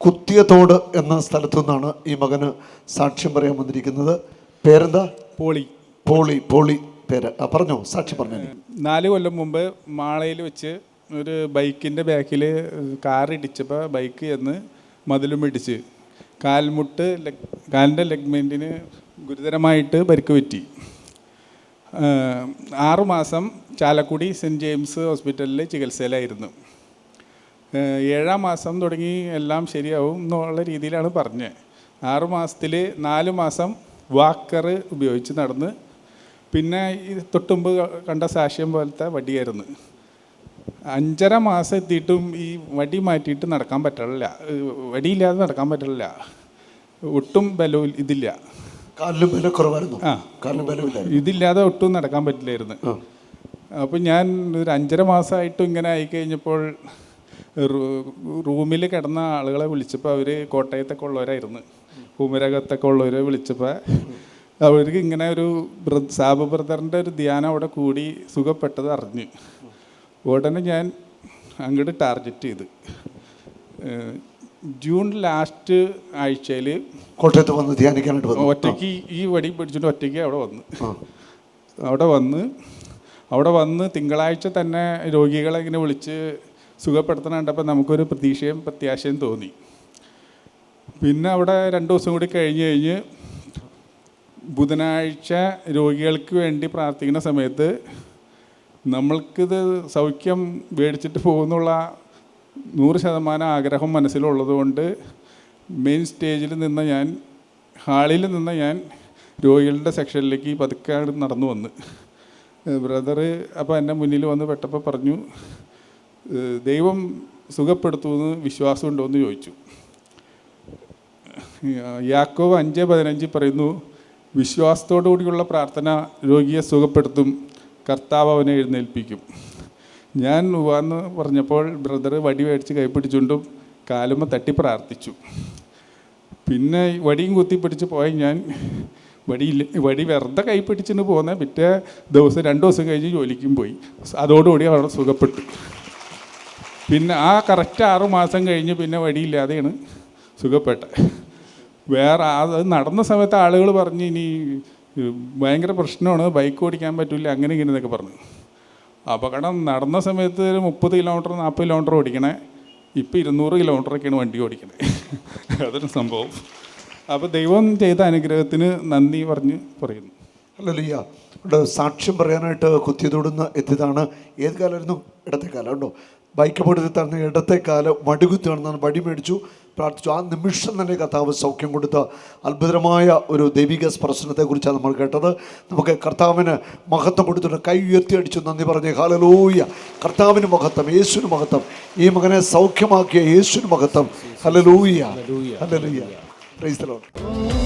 കുത്തിയതോട് എന്ന സ്ഥലത്തു നിന്നാണ് ഈ മകന് സാക്ഷ്യം പറയാൻ വന്നിരിക്കുന്നത്. പേരെന്താ? പോളി. പോളി. പോളി പേര് പറഞ്ഞോ, സാക്ഷി പറഞ്ഞു. 4 കൊല്ലം മുമ്പ് മാളയിൽ വെച്ച് ഒരു ബൈക്കിൻ്റെ ബാക്കിൽ കാർ ഇടിച്ചപ്പോൾ ബൈക്ക് ചെന്ന് മതിലും ഇടിച്ച് കാലിൻ്റെ ലെഗ്മെൻറ്റിന് ഗുരുതരമായിട്ട് പരിക്ക് പറ്റി. 6 മാസം ചാലക്കുടി സെൻറ്റ് ജെയിംസ് ഹോസ്പിറ്റലിൽ ചികിത്സയിലായിരുന്നു. 7-ാം മാസം തുടങ്ങി എല്ലാം ശരിയാവും എന്നുള്ള രീതിയിലാണ് പറഞ്ഞത്. 6 മാസത്തിൽ 4 മാസം വാക്കർ ഉപയോഗിച്ച് നടന്ന്, പിന്നെ ഈ തൊട്ടുമ്പ് കണ്ട സാക്ഷ്യം പോലത്തെ വടിയായിരുന്നു. 5.5 മാസം എത്തിയിട്ടും ഈ വടി മാറ്റിയിട്ട് നടക്കാൻ പറ്റില്ല, വടിയില്ലാതെ നടക്കാൻ പറ്റില്ല, ഒട്ടും ബലവും ഇതില്ല, കാലിലും ബലം കുറവായിരുന്നു. ഇതില്ലാതെ ഒട്ടും നടക്കാൻ പറ്റില്ലായിരുന്നു. അപ്പോൾ ഞാൻ ഒരു 5.5 മാസമായിട്ടും ഇങ്ങനെ ആയിക്കഴിഞ്ഞപ്പോൾ റൂമിൽ കിടന്ന ആളുകളെ വിളിച്ചപ്പോൾ അവർ കോട്ടയത്തൊക്കെ ഉള്ളവരായിരുന്നു. കുമരകത്തൊക്കെ ഉള്ളവരെ വിളിച്ചപ്പോൾ അവർക്ക് ഇങ്ങനെ ഒരു സാബ് ബ്രദറിൻ്റെ ഒരു ധ്യാനം അവിടെ കൂടി സുഖപ്പെട്ടത് അറിഞ്ഞ് ഉടനെ ഞാൻ അങ്ങോട്ട് ടാർഗറ്റ് ചെയ്ത് ജൂൺ ലാസ്റ്റ് ആഴ്ചയിൽ കോട്ടയത്ത് വന്ന് ധ്യാനിക്കാനായിട്ട് ഒറ്റയ്ക്ക് ഈ വടി പിടിച്ചിട്ട് ഒറ്റയ്ക്ക് അവിടെ വന്ന് തിങ്കളാഴ്ച തന്നെ രോഗികളെ ഇങ്ങനെ വിളിച്ച് സുഖപ്പെടുത്തണം കണ്ടപ്പോൾ നമുക്കൊരു പ്രത്യാശയും തോന്നി. പിന്നെ അവിടെ 2 ദിവസം കൂടി കഴിഞ്ഞ് ബുധനാഴ്ച രോഗികൾക്ക് വേണ്ടി പ്രാർത്ഥിക്കുന്ന സമയത്ത് നമ്മൾക്കിത് സൗഖ്യം മേടിച്ചിട്ട് പോകുന്നുള്ള 100% ആഗ്രഹം മനസ്സിലുള്ളതുകൊണ്ട് മെയിൻ സ്റ്റേജിൽ നിന്ന് ഹാളിൽ നിന്ന് ഞാൻ രോഗികളുടെ സെക്ഷനിലേക്ക് പതുക്കെ നടന്നു വന്ന് ബ്രദറ് അപ്പോൾ എൻ്റെ മുന്നിൽ വന്ന് പെട്ടപ്പോൾ പറഞ്ഞു, ദൈവം സുഖപ്പെടുത്തുമെന്ന് വിശ്വാസമുണ്ടോ എന്ന് ചോദിച്ചു. യാക്കോബ് 5:15 പറയുന്നു, വിശ്വാസത്തോടു കൂടിയുള്ള പ്രാർത്ഥന രോഗിയെ സുഖപ്പെടുത്തും, കർത്താവ് അവനെ എഴുന്നേൽപ്പിക്കും. ഞാൻ വന്ന് പറഞ്ഞപ്പോൾ ബ്രദർ വടി മേടിച്ച് കൈപ്പിടിച്ചുകൊണ്ടും കാലുമ്മ തട്ടി പ്രാർത്ഥിച്ചു. പിന്നെ വടിയും കുത്തിപ്പിടിച്ച് പോയി. ഞാൻ വടി വെറുതെ കൈപ്പിടിച്ചിട്ട് പോകുന്ന പിറ്റേ ദിവസം 2 ദിവസം കഴിഞ്ഞ് ജോലിക്കും പോയി. അതോടുകൂടി അവിടെ സുഖപ്പെട്ടു. പിന്നെ ആ കറക്റ്റ് 6 മാസം കഴിഞ്ഞ് പിന്നെ വടിയില്ലാതെയാണ് സുഖപ്പെട്ടത്. വേറെ അത് നടന്ന സമയത്ത് ആളുകൾ പറഞ്ഞ് ഇനി ഭയങ്കര പ്രശ്നമാണ്, ബൈക്ക് ഓടിക്കാൻ പറ്റില്ല, അങ്ങനെ ഇങ്ങനെ എന്നൊക്കെ പറഞ്ഞു. അപകടം നടന്ന സമയത്ത് 30 കിലോമീറ്റർ 40 കിലോമീറ്റർ ഓടിക്കണേ, ഇപ്പോൾ 200 കിലോമീറ്ററൊക്കെയാണ് വണ്ടി ഓടിക്കണേ. അതൊരു സംഭവം. അപ്പോൾ ദൈവം ചെയ്ത അനുഗ്രഹത്തിന് നന്ദി പറയുന്നു. ഹല്ലേലൂയ. ഇവിടെ സാക്ഷ്യം പറയാനായിട്ട് കുത്തിയതോടുന്ന് എത്തിയതാണ്. ഏത് കാലമായിരുന്നു? ഇടത്തെ കാലം ഉണ്ടോ? ബൈക്ക് പൊടുത്തി തന്ന ഇടത്തെ കാലം വടികുത്തി നടന്നാണ്. വടി മേടിച്ചു, പ്രാർത്ഥിച്ചു. ആ നിമിഷം തന്നെ കർത്താവ് സൗഖ്യം കൊടുത്ത അത്ഭുതമായ ഒരു ദൈവിക സ്പർശനത്തെക്കുറിച്ചാണ് നമ്മൾ കേട്ടത്. നമുക്ക് കർത്താവിന് മഹത്വം കൊടുത്തിട്ട് കൈ ഉയർത്തി അടിച്ചു നന്ദി പറഞ്ഞ് ഹല്ലേലൂയ. കർത്താവിന് മഹത്വം, യേശുവിന് മഹത്വം, ഈ മകനെ സൗഖ്യമാക്കിയ യേശുവിന് മഹത്വം. Hallelujah, hallelujah. Praise the Lord.